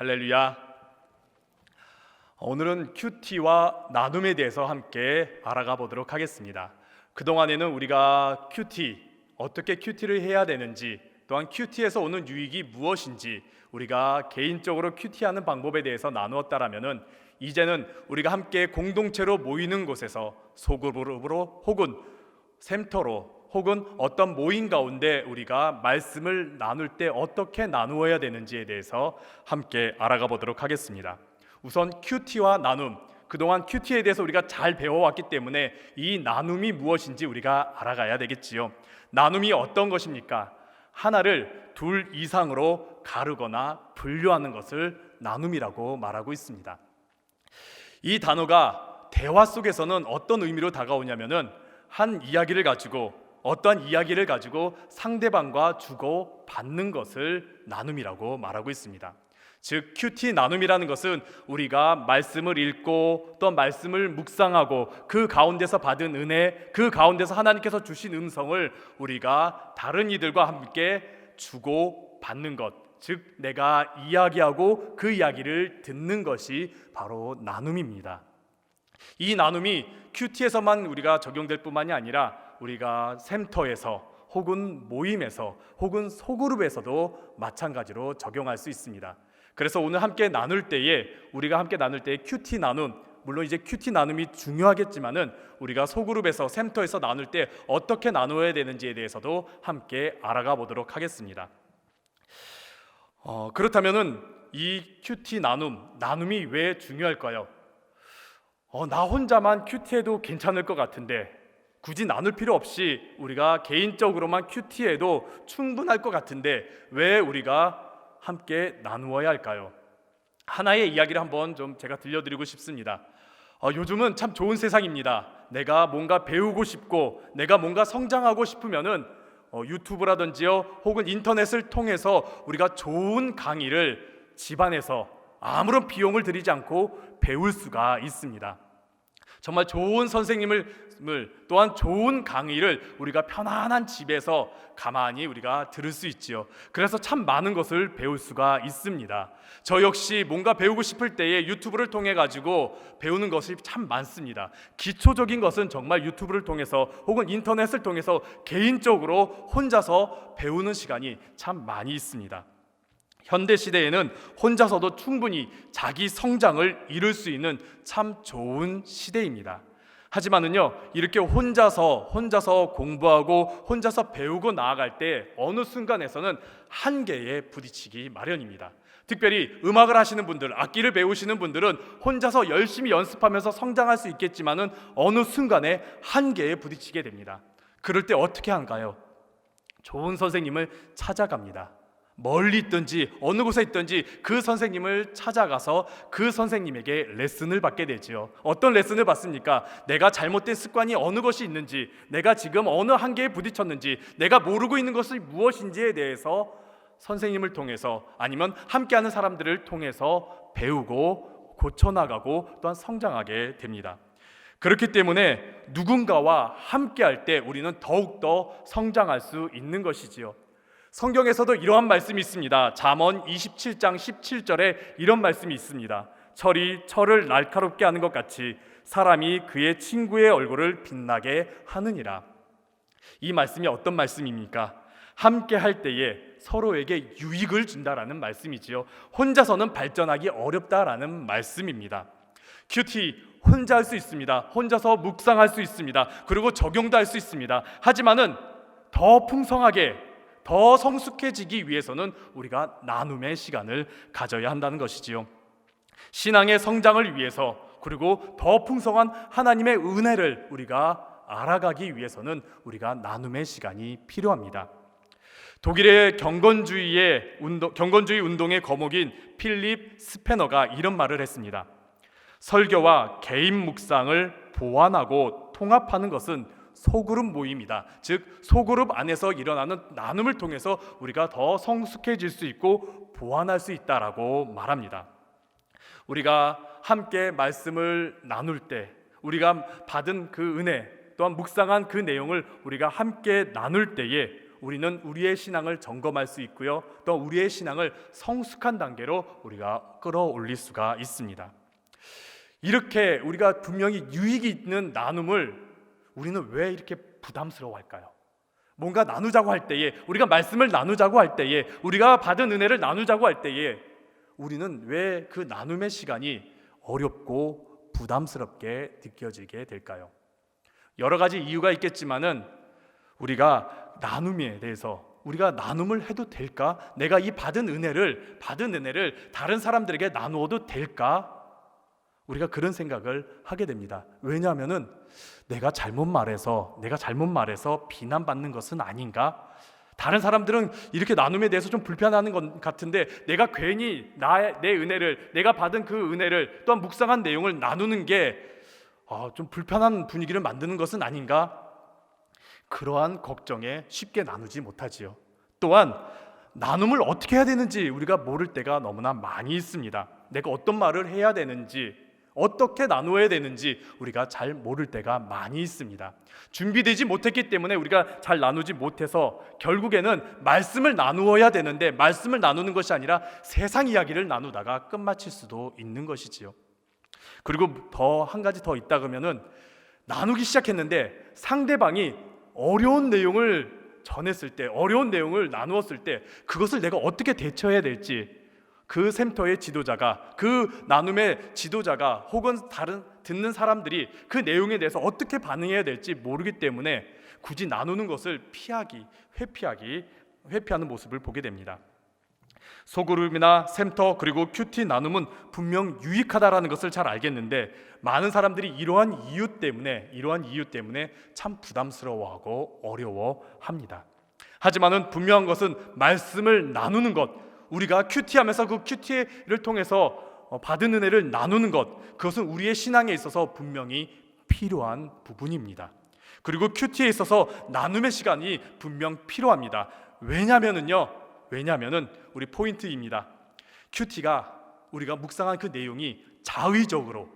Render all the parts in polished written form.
할렐루야. 오늘은 큐티와 나눔에 대해서 함께 알아가 보도록 하겠습니다. 그동안에는 우리가 어떻게 큐티를 해야 되는지, 또한 큐티에서 오는 유익이 무엇인지 우리가 개인적으로 큐티하는 방법에 대해서 나누었다라면은, 이제는 우리가 함께 공동체로 모이는 곳에서 소그룹으로 혹은 샘터로 혹은 어떤 모임 가운데 우리가 말씀을 나눌 때 어떻게 나누어야 되는지에 대해서 함께 알아가 보도록 하겠습니다. 우선 큐티와 나눔, 그동안 큐티에 대해서 우리가 잘 배워왔기 때문에 이 나눔이 무엇인지 우리가 알아가야 되겠지요. 나눔이 어떤 것입니까? 하나를 둘 이상으로 가르거나 분류하는 것을 나눔이라고 말하고 있습니다. 이 단어가 대화 속에서는 어떤 의미로 다가오냐면은 어떠한 이야기를 가지고 상대방과 주고 받는 것을 나눔이라고 말하고 있습니다. 즉 큐티 나눔이라는 것은 우리가 말씀을 읽고 또 말씀을 묵상하고 그 가운데서 받은 은혜, 그 가운데서 하나님께서 주신 음성을 우리가 다른 이들과 함께 주고 받는 것, 즉 내가 이야기하고 그 이야기를 듣는 것이 바로 나눔입니다. 이 나눔이 큐티에서만 우리가 적용될 뿐만이 아니라 우리가 샘터에서 혹은 모임에서 혹은 소그룹에서도 마찬가지로 적용할 수 있습니다. 그래서 오늘 우리가 함께 나눌 때의 큐티 나눔, 물론 이제 큐티 나눔이 중요하겠지만은 우리가 소그룹에서 샘터에서 나눌 때 어떻게 나누어야 되는지에 대해서도 함께 알아가 보도록 하겠습니다. 그렇다면은 이 큐티 나눔이 왜 중요할까요? 나 혼자만 큐티해도 괜찮을 것 같은데, 굳이 나눌 필요 없이 우리가 개인적으로만 큐티해도 충분할 것 같은데 왜 우리가 함께 나누어야 할까요? 하나의 이야기를 한번 좀 제가 들려드리고 싶습니다. 요즘은 참 좋은 세상입니다. 내가 뭔가 배우고 싶고 내가 뭔가 성장하고 싶으면은 유튜브라든지요 혹은 인터넷을 통해서 우리가 좋은 강의를 집안에서 아무런 비용을 들이지 않고 배울 수가 있습니다. 정말 좋은 선생님을 또한 좋은 강의를 우리가 편안한 집에서 가만히 우리가 들을 수 있지요. 그래서 참 많은 것을 배울 수가 있습니다. 저 역시 뭔가 배우고 싶을 때에 유튜브를 통해 가지고 배우는 것이 참 많습니다. 기초적인 것은 정말 유튜브를 통해서 혹은 인터넷을 통해서 개인적으로 혼자서 배우는 시간이 참 많이 있습니다. 현대 시대에는 혼자서도 충분히 자기 성장을 이룰 수 있는 참 좋은 시대입니다. 하지만은요, 이렇게 혼자서 공부하고 혼자서 배우고 나아갈 때 어느 순간에서는 한계에 부딪히기 마련입니다. 특별히 음악을 하시는 분들, 악기를 배우시는 분들은 혼자서 열심히 연습하면서 성장할 수 있겠지만은 어느 순간에 한계에 부딪히게 됩니다. 그럴 때 어떻게 한가요? 좋은 선생님을 찾아갑니다. 멀리 있든지 어느 곳에 있든지 그 선생님을 찾아가서 그 선생님에게 레슨을 받게 되지요. 어떤 레슨을 받습니까? 내가 잘못된 습관이 어느 것이 있는지, 내가 지금 어느 한계에 부딪혔는지, 내가 모르고 있는 것이 무엇인지에 대해서 선생님을 통해서 아니면 함께하는 사람들을 통해서 배우고 고쳐나가고 또한 성장하게 됩니다. 그렇기 때문에 누군가와 함께할 때 우리는 더욱더 성장할 수 있는 것이지요. 성경에서도 이러한 말씀이 있습니다. 잠언 27장 17절에 이런 말씀이 있습니다. 철이 철을 날카롭게 하는 것 같이 사람이 그의 친구의 얼굴을 빛나게 하느니라. 이 말씀이 어떤 말씀입니까? 함께 할 때에 서로에게 유익을 준다라는 말씀이지요. 혼자서는 발전하기 어렵다라는 말씀입니다. 큐티 혼자 할 수 있습니다. 혼자서 묵상할 수 있습니다. 그리고 적용도 할 수 있습니다. 하지만은 더 풍성하게 더 성숙해지기 위해서는 우리가 나눔의 시간을 가져야 한다는 것이지요. 신앙의 성장을 위해서 그리고 더 풍성한 하나님의 은혜를 우리가 알아가기 위해서는 우리가 나눔의 시간이 필요합니다. 독일의 경건주의 운동의 거목인 필립 스페너가 이런 말을 했습니다. 설교와 개인 묵상을 보완하고 통합하는 것은 소그룹 모임이다. 즉 소그룹 안에서 일어나는 나눔을 통해서 우리가 더 성숙해질 수 있고 보완할 수 있다라고 말합니다. 우리가 함께 말씀을 나눌 때 우리가 받은 그 은혜 또한 묵상한 그 내용을 우리가 함께 나눌 때에 우리는 우리의 신앙을 점검할 수 있고요, 또 우리의 신앙을 성숙한 단계로 우리가 끌어올릴 수가 있습니다. 이렇게 우리가 분명히 유익이 있는 나눔을 우리는 왜 이렇게 부담스러워할까요? 뭔가 나누자고 할 때에, 우리가 말씀을 나누자고 할 때에, 우리가 받은 은혜를 나누자고 할 때에 우리는 왜 그 나눔의 시간이 어렵고 부담스럽게 느껴지게 될까요? 여러 가지 이유가 있겠지만은 우리가 나눔에 대해서, 우리가 나눔을 해도 될까? 내가 이 받은 은혜를 다른 사람들에게 나누어도 될까? 우리가 그런 생각을 하게 됩니다. 왜냐하면은 내가 잘못 말해서 비난받는 것은 아닌가? 다른 사람들은 이렇게 나눔에 대해서 좀 불편해하는 것 같은데 내가 괜히 내 은혜를, 내가 받은 그 은혜를, 또한 묵상한 내용을 나누는 게 좀 불편한 분위기를 만드는 것은 아닌가? 그러한 걱정에 쉽게 나누지 못하지요. 또한 나눔을 어떻게 해야 되는지 우리가 모를 때가 너무나 많이 있습니다. 내가 어떤 말을 해야 되는지, 어떻게 나누어야 되는지 우리가 잘 모를 때가 많이 있습니다. 준비되지 못했기 때문에 우리가 잘 나누지 못해서 결국에는 말씀을 나누어야 되는데 말씀을 나누는 것이 아니라 세상 이야기를 나누다가 끝마칠 수도 있는 것이지요. 그리고 한 가지 더 있다 그러면은 나누기 시작했는데 상대방이 어려운 내용을 전했을 때, 어려운 내용을 나누었을 때 그것을 내가 어떻게 대처해야 될지, 그 샘터의 지도자가, 그 나눔의 지도자가 혹은 다른 듣는 사람들이 그 내용에 대해서 어떻게 반응해야 될지 모르기 때문에 굳이 나누는 것을 회피하는 모습을 보게 됩니다. 소그룹이나 샘터 그리고 큐티 나눔은 분명 유익하다라는 것을 잘 알겠는데 많은 사람들이 이러한 이유 때문에 참 부담스러워하고 어려워합니다. 하지만은 분명한 것은 말씀을 나누는 것, 우리가 큐티하면서 그 큐티를 통해서 받은 은혜를 나누는 것, 그것은 우리의 신앙에 있어서 분명히 필요한 부분입니다. 그리고 큐티에 있어서 나눔의 시간이 분명 필요합니다. 왜냐하면은 우리 포인트입니다. 큐티가 우리가 묵상한 그 내용이 자의적으로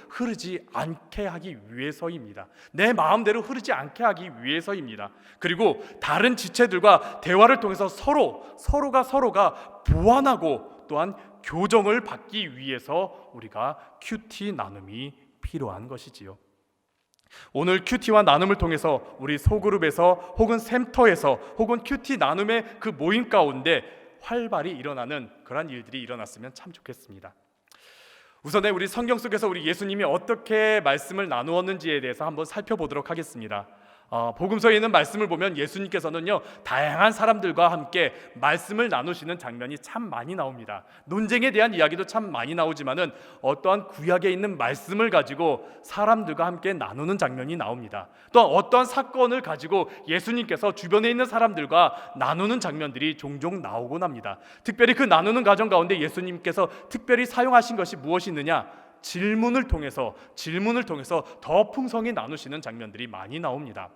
흐르지 않게 하기 위해서입니다. 내 마음대로 흐르지 않게 하기 위해서입니다. 그리고 다른 지체들과 대화를 통해서 서로가 보완하고 또한 교정을 받기 위해서 우리가 큐티 나눔이 필요한 것이지요. 오늘 큐티와 나눔을 통해서 우리 소그룹에서 혹은 샘터에서 혹은 큐티 나눔의 그 모임 가운데 활발히 일어나는 그런 일들이 일어났으면 참 좋겠습니다. 우선에 우리 성경 속에서 우리 예수님이 어떻게 말씀을 나누었는지에 대해서 한번 살펴보도록 하겠습니다. 복음서에 있는 말씀을 보면 예수님께서는요 다양한 사람들과 함께 말씀을 나누시는 장면이 참 많이 나옵니다. 논쟁에 대한 이야기도 참 많이 나오지만은 어떠한 구약에 있는 말씀을 가지고 사람들과 함께 나누는 장면이 나옵니다. 또 어떠한 사건을 가지고 예수님께서 주변에 있는 사람들과 나누는 장면들이 종종 나오곤 합니다. 특별히 그 나누는 과정 가운데 예수님께서 특별히 사용하신 것이 무엇이 있느냐? 질문을 통해서 더 풍성히 나누시는 장면들이 많이 나옵니다.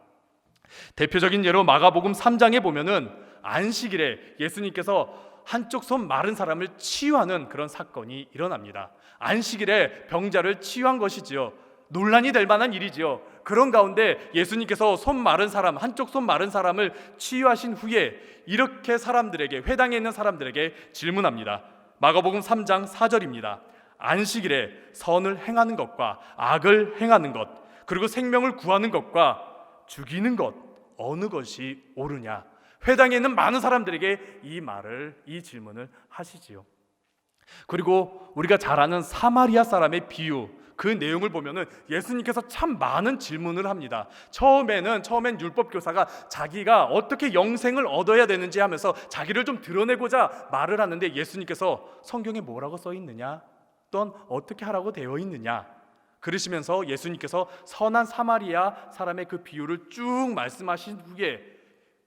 대표적인 예로 마가복음 3장에 보면은 안식일에 예수님께서 한쪽 손 마른 사람을 치유하는 그런 사건이 일어납니다. 안식일에 병자를 치유한 것이지요. 논란이 될 만한 일이지요. 그런 가운데 예수님께서 한쪽 손 마른 사람을 치유하신 후에 이렇게 회당에 있는 사람들에게 질문합니다. 마가복음 3장 4절입니다. 안식일에 선을 행하는 것과 악을 행하는 것, 그리고 생명을 구하는 것과 죽이는 것, 어느 것이 옳으냐? 회당에 있는 많은 사람들에게 이 질문을 하시지요. 그리고 우리가 잘 아는 사마리아 사람의 비유, 그 내용을 보면은 예수님께서 참 많은 질문을 합니다. 처음엔 율법교사가 자기가 어떻게 영생을 얻어야 되는지 하면서 자기를 좀 드러내고자 말을 하는데 예수님께서 성경에 뭐라고 써 있느냐? 또한 어떻게 하라고 되어 있느냐? 그러시면서 예수님께서 선한 사마리아 사람의 그 비유를 쭉 말씀하신 후에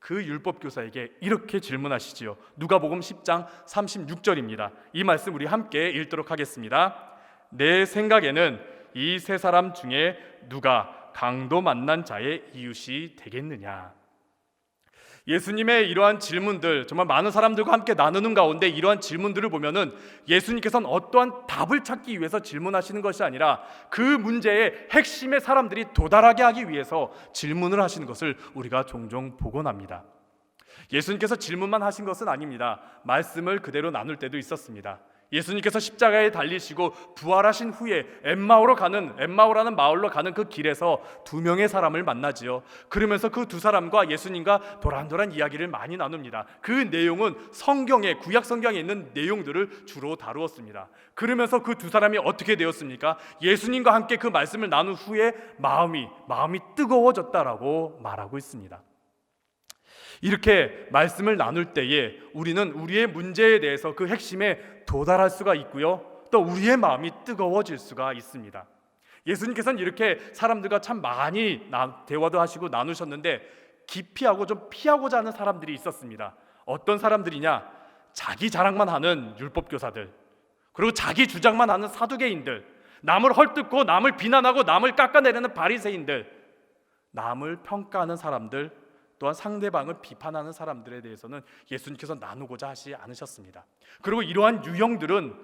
그 율법교사에게 이렇게 질문하시지요. 누가복음 10장 36절입니다. 이 말씀 우리 함께 읽도록 하겠습니다. 내 생각에는 이 세 사람 중에 누가 강도 만난 자의 이웃이 되겠느냐? 예수님의 이러한 질문들, 정말 많은 사람들과 함께 나누는 가운데 이러한 질문들을 보면은 예수님께서는 어떠한 답을 찾기 위해서 질문하시는 것이 아니라 그 문제의 핵심에 사람들이 도달하게 하기 위해서 질문을 하시는 것을 우리가 종종 보곤 합니다. 예수님께서 질문만 하신 것은 아닙니다. 말씀을 그대로 나눌 때도 있었습니다. 예수님께서 십자가에 달리시고 부활하신 후에 엠마오라는 마을로 가는 그 길에서 두 명의 사람을 만나지요. 그러면서 그 두 사람과 예수님과 도란도란 이야기를 많이 나눕니다. 그 내용은 구약 성경에 있는 내용들을 주로 다루었습니다. 그러면서 그 두 사람이 어떻게 되었습니까? 예수님과 함께 그 말씀을 나눈 후에 마음이 뜨거워졌다라고 말하고 있습니다. 이렇게 말씀을 나눌 때에 우리는 우리의 문제에 대해서 그 핵심에 도달할 수가 있고요, 또 우리의 마음이 뜨거워질 수가 있습니다. 예수님께서는 이렇게 사람들과 참 많이 대화도 하시고 나누셨는데 기피하고 좀 피하고자 하는 사람들이 있었습니다. 어떤 사람들이냐? 자기 자랑만 하는 율법교사들, 그리고 자기 주장만 하는 사두개인들, 남을 헐뜯고 남을 비난하고 남을 깎아내리는 바리새인들, 남을 평가하는 사람들, 또한 상대방을 비판하는 사람들에 대해서는 예수님께서 나누고자 하지 않으셨습니다. 그리고 이러한 유형들은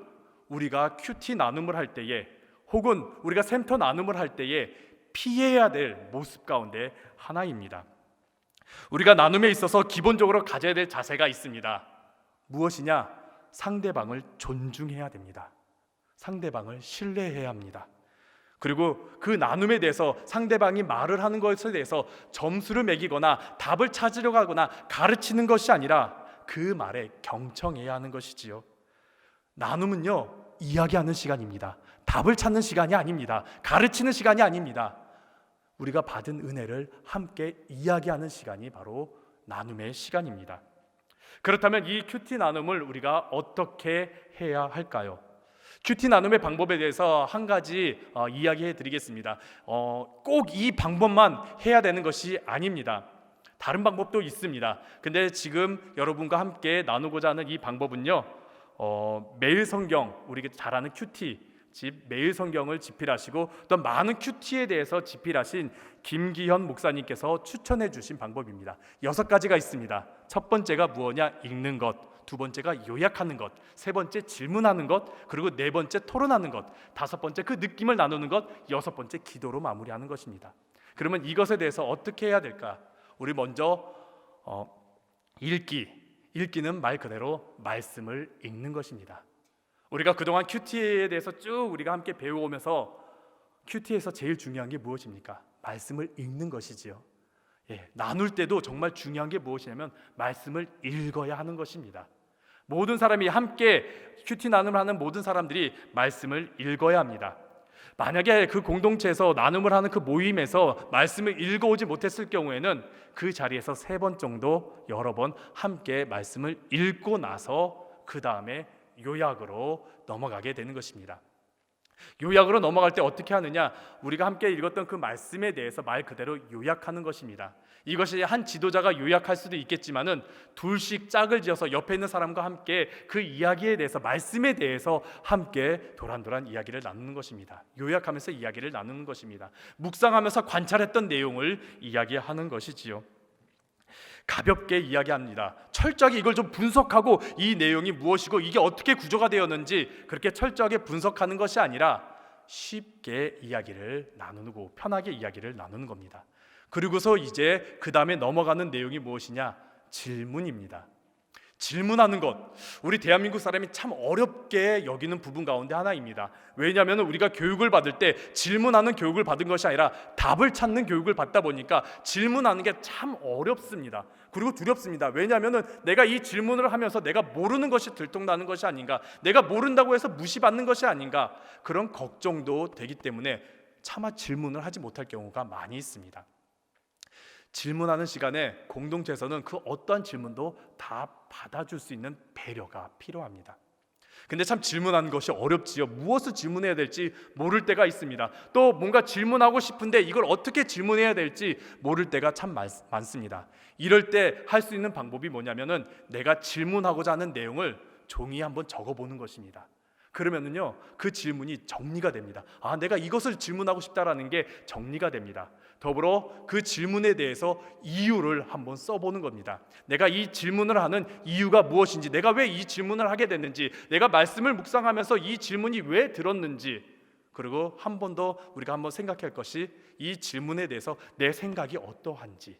우리가 큐티 나눔을 할 때에, 혹은 우리가 샘터 나눔을 할 때에 피해야 될 모습 가운데 하나입니다. 우리가 나눔에 있어서 기본적으로 가져야 될 자세가 있습니다. 무엇이냐? 상대방을 존중해야 됩니다. 상대방을 신뢰해야 합니다. 그리고 그 나눔에 대해서 상대방이 말을 하는 것에 대해서 점수를 매기거나 답을 찾으려고 하거나 가르치는 것이 아니라 그 말에 경청해야 하는 것이지요. 나눔은요, 이야기하는 시간입니다. 답을 찾는 시간이 아닙니다. 가르치는 시간이 아닙니다. 우리가 받은 은혜를 함께 이야기하는 시간이 바로 나눔의 시간입니다. 그렇다면 이 큐티 나눔을 우리가 어떻게 해야 할까요? 큐티 나눔의 방법에 대해서 한 가지 이야기해 드리겠습니다. 꼭 이 방법만 해야 되는 것이 아닙니다. 다른 방법도 있습니다. 근데 지금 여러분과 함께 나누고자 하는 이 방법은요, 매일 성경, 우리가 잘 아는 큐티 집 매일 성경을 집필하시고 또 많은 큐티에 대해서 집필하신 김기현 목사님께서 추천해 주신 방법입니다. 6가지가 있습니다. 첫 번째가 무엇냐? 읽는 것. 두 번째가 요약하는 것, 세 번째 질문하는 것, 그리고 네 번째 토론하는 것, 다섯 번째 그 느낌을 나누는 것, 여섯 번째 기도로 마무리하는 것입니다. 그러면 이것에 대해서 어떻게 해야 될까? 우리 먼저 읽기는 말 그대로 말씀을 읽는 것입니다. 우리가 그동안 큐티에 대해서 쭉 우리가 함께 배워오면서 큐티에서 제일 중요한 게 무엇입니까? 말씀을 읽는 것이지요. 나눌 때도 정말 중요한 게 무엇이냐면 말씀을 읽어야 하는 것입니다. 모든 사람이 함께 큐티 나눔을 하는 모든 사람들이 말씀을 읽어야 합니다. 만약에 그 공동체에서 나눔을 하는 그 모임에서 말씀을 읽어오지 못했을 경우에는 그 자리에서 3번 정도 여러 번 함께 말씀을 읽고 나서 그 다음에 요약으로 넘어가게 되는 것입니다. 요약으로 넘어갈 때 어떻게 하느냐? 우리가 함께 읽었던 그 말씀에 대해서 말 그대로 요약하는 것입니다. 이것이 한 지도자가 요약할 수도 있겠지만은 둘씩 짝을 지어서 옆에 있는 사람과 함께 그 이야기에 대해서, 말씀에 대해서 함께 도란도란 이야기를 나누는 것입니다. 요약하면서 이야기를 나누는 것입니다. 묵상하면서 관찰했던 내용을 이야기하는 것이지요. 가볍게 이야기합니다. 철저하게 이걸 좀 분석하고 이 내용이 무엇이고 이게 어떻게 구조가 되었는지 그렇게 철저하게 분석하는 것이 아니라 쉽게 이야기를 나누고 편하게 이야기를 나누는 겁니다. 그리고서 이제 그 다음에 넘어가는 내용이 무엇이냐? 질문입니다. 질문하는 것, 우리 대한민국 사람이 참 어렵게 여기는 부분 가운데 하나입니다. 왜냐하면 우리가 교육을 받을 때 질문하는 교육을 받은 것이 아니라 답을 찾는 교육을 받다 보니까 질문하는 게 참 어렵습니다. 그리고 두렵습니다. 왜냐하면 내가 이 질문을 하면서 내가 모르는 것이 들통나는 것이 아닌가, 내가 모른다고 해서 무시받는 것이 아닌가, 그런 걱정도 되기 때문에 차마 질문을 하지 못할 경우가 많이 있습니다. 질문하는 시간에 공동체에서는 그 어떠한 질문도 다 받아줄 수 있는 배려가 필요합니다. 근데 참 질문하는 것이 어렵지요. 무엇을 질문해야 될지 모를 때가 있습니다. 또 뭔가 질문하고 싶은데 이걸 어떻게 질문해야 될지 모를 때가 참 많습니다. 이럴 때 할 수 있는 방법이 뭐냐면은 내가 질문하고자 하는 내용을 종이에 한번 적어보는 것입니다. 그러면은요, 그 질문이 정리가 됩니다. 아, 내가 이것을 질문하고 싶다라는 게 정리가 됩니다. 더불어 그 질문에 대해서 이유를 한번 써보는 겁니다. 내가 이 질문을 하는 이유가 무엇인지, 내가 왜 이 질문을 하게 됐는지, 내가 말씀을 묵상하면서 이 질문이 왜 들었는지, 그리고 한 번 더 우리가 한번 생각할 것이 이 질문에 대해서 내 생각이 어떠한지,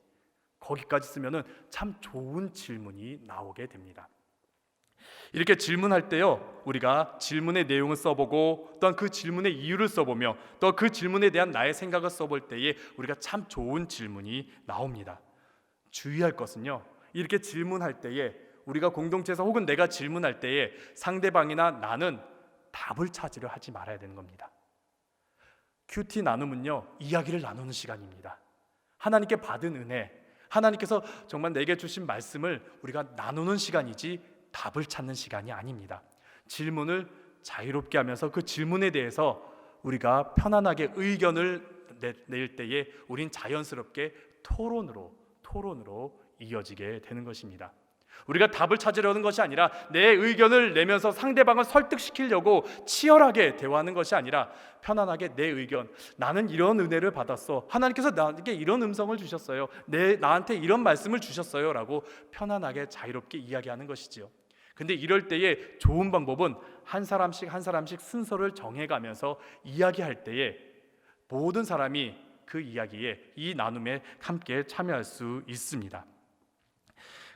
거기까지 쓰면은 참 좋은 질문이 나오게 됩니다. 이렇게 질문할 때요, 우리가 질문의 내용을 써보고 또한 그 질문의 이유를 써보며 또 그 질문에 대한 나의 생각을 써볼 때에 우리가 참 좋은 질문이 나옵니다. 주의할 것은요, 이렇게 질문할 때에 우리가 공동체에서 혹은 내가 질문할 때에 상대방이나 나는 답을 찾으려 하지 말아야 되는 겁니다. 큐티 나눔은요, 이야기를 나누는 시간입니다. 하나님께 받은 은혜, 하나님께서 정말 내게 주신 말씀을 우리가 나누는 시간이지 답을 찾는 시간이 아닙니다. 질문을 자유롭게 하면서 그 질문에 대해서 우리가 편안하게 의견을 낼 때에 우린 자연스럽게 토론으로 이어지게 되는 것입니다. 우리가 답을 찾으려는 것이 아니라 내 의견을 내면서 상대방을 설득시키려고 치열하게 대화하는 것이 아니라 편안하게 내 의견, 나는 이런 은혜를 받았어, 하나님께서 나에게 이런 음성을 주셨어요, 나한테 이런 말씀을 주셨어요 라고 편안하게 자유롭게 이야기하는 것이지요. 근데 이럴 때에 좋은 방법은 한 사람씩 순서를 정해가면서 이야기할 때에 모든 사람이 그 이야기에, 이 나눔에 함께 참여할 수 있습니다.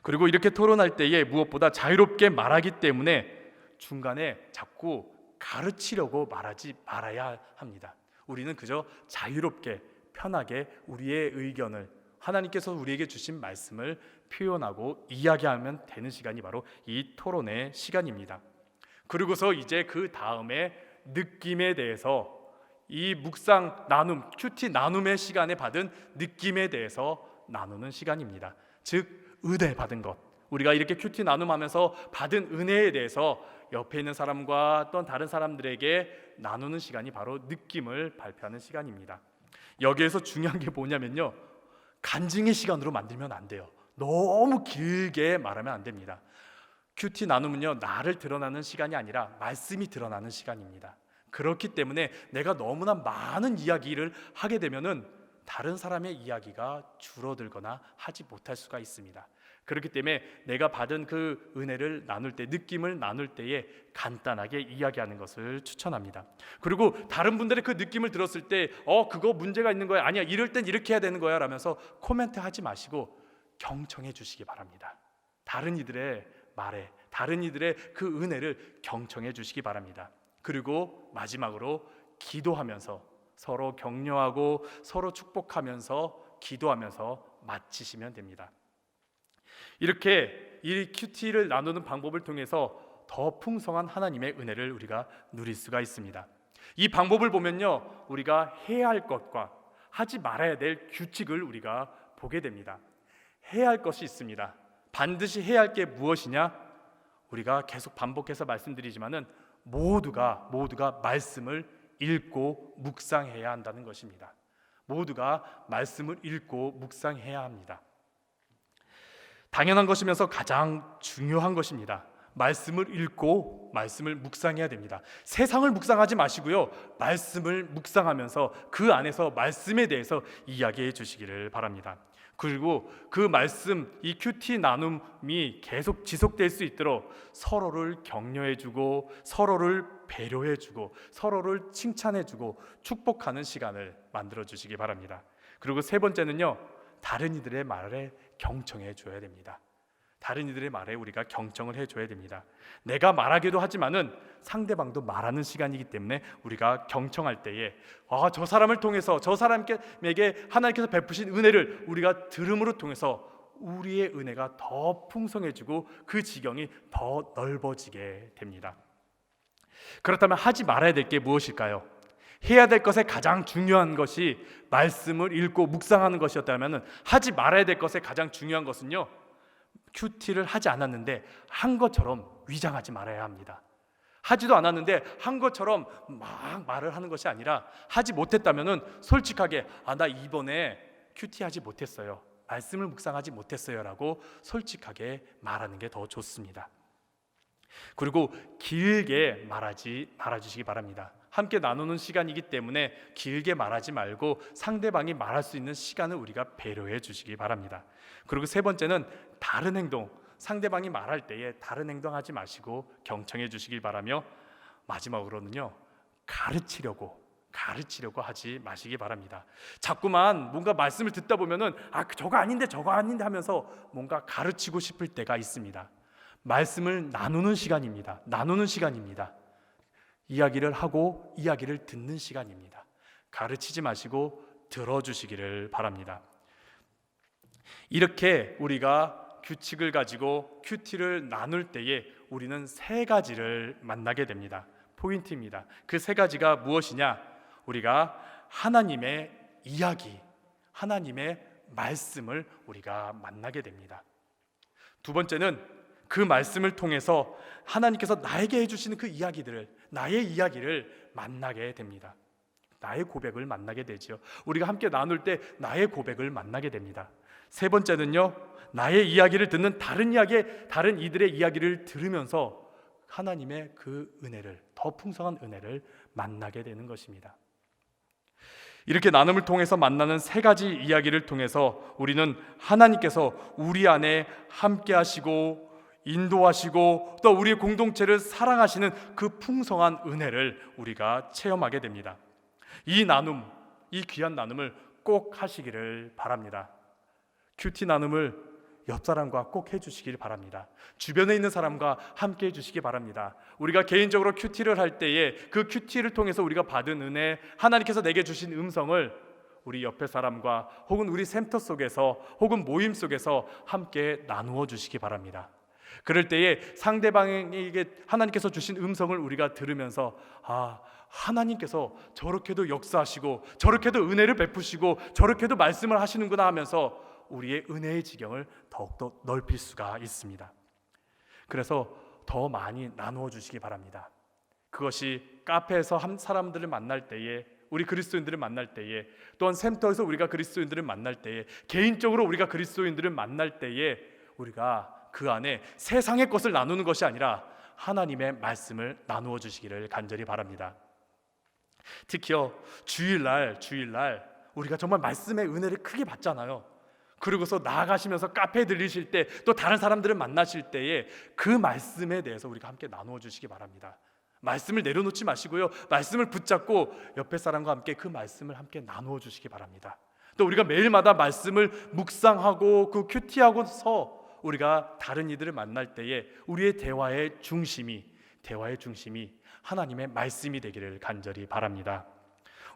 그리고 이렇게 토론할 때에 무엇보다 자유롭게 말하기 때문에 중간에 자꾸 가르치려고 말하지 말아야 합니다. 우리는 그저 자유롭게 편하게 우리의 의견을, 하나님께서 우리에게 주신 말씀을 표현하고 이야기하면 되는 시간이 바로 이 토론의 시간입니다. 그리고서 이제 그 다음에 느낌에 대해서, 이 묵상 나눔, 큐티 나눔의 시간에 받은 느낌에 대해서 나누는 시간입니다. 즉 은혜 받은 것, 우리가 이렇게 큐티 나눔하면서 받은 은혜에 대해서 옆에 있는 사람과 또 다른 사람들에게 나누는 시간이 바로 느낌을 발표하는 시간입니다. 여기에서 중요한 게 뭐냐면요, 간증의 시간으로 만들면 안 돼요. 너무 길게 말하면 안 됩니다. 큐티 나눔은요, 나를 드러나는 시간이 아니라 말씀이 드러나는 시간입니다. 그렇기 때문에 내가 너무나 많은 이야기를 하게 되면은 다른 사람의 이야기가 줄어들거나 하지 못할 수가 있습니다. 그렇기 때문에 내가 받은 그 은혜를 나눌 때, 느낌을 나눌 때에 간단하게 이야기하는 것을 추천합니다. 그리고 다른 분들의 그 느낌을 들었을 때 그거 문제가 있는 거야, 아니야, 이럴 땐 이렇게 해야 되는 거야 라면서 코멘트 하지 마시고 경청해 주시기 바랍니다. 다른 이들의 말에, 다른 이들의 그 은혜를 경청해 주시기 바랍니다. 그리고 마지막으로 기도하면서 서로 격려하고 서로 축복하면서 기도하면서 마치시면 됩니다. 이렇게 이 큐티를 나누는 방법을 통해서 더 풍성한 하나님의 은혜를 우리가 누릴 수가 있습니다. 이 방법을 보면요, 우리가 해야 할 것과 하지 말아야 될 규칙을 우리가 보게 됩니다. 해야 할 것이 있습니다. 반드시 해야 할 게 무엇이냐? 우리가 계속 반복해서 말씀드리지만은 모두가 말씀을 읽고 묵상해야 한다는 것입니다. 모두가 말씀을 읽고 묵상해야 합니다. 당연한 것이면서 가장 중요한 것입니다. 말씀을 읽고 말씀을 묵상해야 됩니다. 세상을 묵상하지 마시고요, 말씀을 묵상하면서 그 안에서 말씀에 대해서 이야기해 주시기를 바랍니다. 그리고 그 말씀, 이 큐티 나눔이 계속 지속될 수 있도록 서로를 격려해주고 서로를 배려해주고 서로를 칭찬해주고 축복하는 시간을 만들어주시기 바랍니다. 그리고 세 번째는요, 다른 이들의 말에 경청해 줘야 됩니다. 다른 이들의 말에 우리가 경청을 해줘야 됩니다. 내가 말하기도 하지만은 상대방도 말하는 시간이기 때문에 우리가 경청할 때에 저 사람을 통해서, 저 사람에게 하나님께서 베푸신 은혜를 우리가 들음으로 통해서 우리의 은혜가 더 풍성해지고 그 지경이 더 넓어지게 됩니다. 그렇다면 하지 말아야 될 게 무엇일까요? 해야 될 것의 가장 중요한 것이 말씀을 읽고 묵상하는 것이었다면 하지 말아야 될 것의 가장 중요한 것은요, 큐티를 하지 않았는데 한 것처럼 위장하지 말아야 합니다. 하지도 않았는데 한 것처럼 막 말을 하는 것이 아니라, 하지 못했다면 솔직하게 나 이번에 큐티 하지 못했어요, 말씀을 묵상하지 못했어요 라고 솔직하게 말하는 게 더 좋습니다. 그리고 길게 말하지 말아주시기 바랍니다. 함께 나누는 시간이기 때문에 길게 말하지 말고 상대방이 말할 수 있는 시간을 우리가 배려해 주시기 바랍니다. 그리고 세 번째는 다른 행동, 상대방이 말할 때에 다른 행동하지 마시고 경청해 주시길 바라며, 마지막으로는요, 가르치려고 하지 마시기 바랍니다. 자꾸만 뭔가 말씀을 듣다 보면은 저거 아닌데 하면서 뭔가 가르치고 싶을 때가 있습니다. 말씀을 나누는 시간입니다. 이야기를 하고 이야기를 듣는 시간입니다. 가르치지 마시고 들어주시기를 바랍니다. 이렇게 우리가 규칙을 가지고 큐티를 나눌 때에 우리는 세 가지를 만나게 됩니다. 포인트입니다. 그 세 가지가 무엇이냐? 우리가 하나님의 이야기, 하나님의 말씀을 우리가 만나게 됩니다. 두 번째는 그 말씀을 통해서 하나님께서 나에게 해주시는 그 이야기들을, 나의 이야기를 만나게 됩니다. 나의 고백을 만나게 되죠. 우리가 함께 나눌 때 나의 고백을 만나게 됩니다. 세 번째는요, 나의 이야기를 듣는 다른 이들의 이야기를 들으면서 하나님의 그 은혜를, 더 풍성한 은혜를 만나게 되는 것입니다. 이렇게 나눔을 통해서 만나는 세 가지 이야기를 통해서 우리는 하나님께서 우리 안에 함께 하시고 인도하시고 또 우리의 공동체를 사랑하시는 그 풍성한 은혜를 우리가 체험하게 됩니다. 이 귀한 나눔을 꼭 하시기를 바랍니다. 큐티 나눔을 옆 사람과 꼭 해주시길 바랍니다. 주변에 있는 사람과 함께 해주시기 바랍니다. 우리가 개인적으로 큐티를 할 때에 그 큐티를 통해서 우리가 받은 은혜, 하나님께서 내게 주신 음성을 우리 옆에 사람과 혹은 우리 센터 속에서 혹은 모임 속에서 함께 나누어 주시기 바랍니다. 그럴 때에 상대방에게 하나님께서 주신 음성을 우리가 들으면서 하나님께서 저렇게도 역사하시고 저렇게도 은혜를 베푸시고 저렇게도 말씀을 하시는구나 하면서 우리의 은혜의 지경을 더욱더 넓힐 수가 있습니다. 그래서 더 많이 나누어 주시기 바랍니다. 그것이 카페에서 사람들을 만날 때에, 우리 그리스도인들을 만날 때에, 또한 센터에서 우리가 그리스도인들을 만날 때에, 개인적으로 우리가 그리스도인들을 만날 때에 우리가 그 안에 세상의 것을 나누는 것이 아니라 하나님의 말씀을 나누어 주시기를 간절히 바랍니다. 특히요, 주일날 우리가 정말 말씀의 은혜를 크게 받잖아요. 그러고서 나아가시면서 카페에 들리실 때, 또 다른 사람들을 만나실 때에 그 말씀에 대해서 우리가 함께 나누어 주시기 바랍니다. 말씀을 내려놓지 마시고요, 말씀을 붙잡고 옆에 사람과 함께 그 말씀을 함께 나누어 주시기 바랍니다. 또 우리가 매일마다 말씀을 묵상하고 그 큐티하고서 우리가 다른 이들을 만날 때에 우리의 대화의 중심이 하나님의 말씀이 되기를 간절히 바랍니다.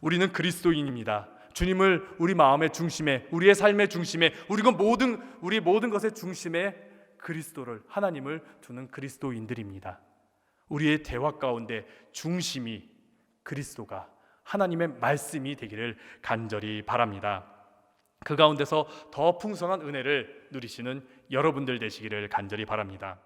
우리는 그리스도인입니다. 주님을 우리 마음의 중심에, 우리의 삶의 중심에, 우리 모든 것의 중심에 그리스도를, 하나님을 두는 그리스도인들입니다. 우리의 대화 가운데 중심이 그리스도가, 하나님의 말씀이 되기를 간절히 바랍니다. 그 가운데서 더 풍성한 은혜를 누리시는 여러분들 되시기를 간절히 바랍니다.